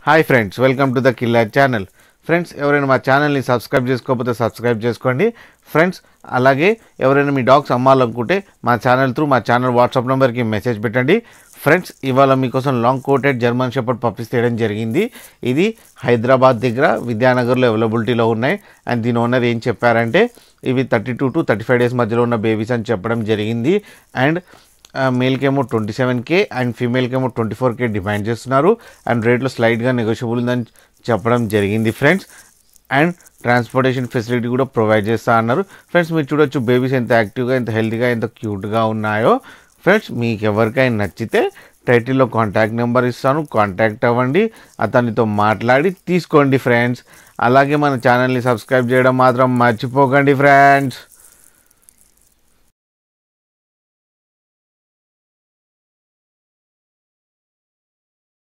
Hi friends, welcome to the killer channel. Friends, ఎవరైనా మా ఛానల్ని సబ్స్క్రైబ్ చేసుకోకపోతే సబ్స్క్రైబ్ చేసుకోండి ఫ్రెండ్స్. అలాగే ఎవరైనా మీ డాగ్స్ అమ్మాలనుకుంటే మా ఛానల్ వాట్సాప్ నెంబర్కి మెసేజ్ పెట్టండి ఫ్రెండ్స్. ఇవాళ మీకోసం long coated German shepherd puppies తీయడం జరిగింది. ఇది హైదరాబాద్ దగ్గర విద్యానగర్లో అవైలబిలిటీలో ఉన్నాయి. అండ్ దీని ఓనర్ ఏం చెప్పారంటే ఇవి 32 to 35 డేస్ మధ్యలో ఉన్న బేబీస్ అని చెప్పడం జరిగింది. అండ్ మేల్కి ఏమో 27K అండ్ ఫీమేల్కి ఏమో 24K డిమాండ్ చేస్తున్నారు. అండ్ రేట్లో స్లైడ్గా నెగోషియబుల్ ఉందని చెప్పడం జరిగింది ఫ్రెండ్స్. అండ్ ట్రాన్స్పోర్టేషన్ ఫెసిలిటీ కూడా ప్రొవైడ్ చేస్తా అన్నారు ఫ్రెండ్స్. మీరు చూడొచ్చు బేబీస్ ఎంత యాక్టివ్గా, ఎంత హెల్తీగా, ఎంత క్యూట్గా ఉన్నాయో ఫ్రెండ్స్. మీకు ఎవరికైనా నచ్చితే టైటిల్లో కాంటాక్ట్ నెంబర్ ఇస్తాను, కాంటాక్ట్ అవ్వండి, అతనితో మాట్లాడి తీసుకోండి ఫ్రెండ్స్. అలాగే మన ఛానల్ని సబ్స్క్రైబ్ చేయడం మాత్రం మర్చిపోకండి ఫ్రెండ్స్.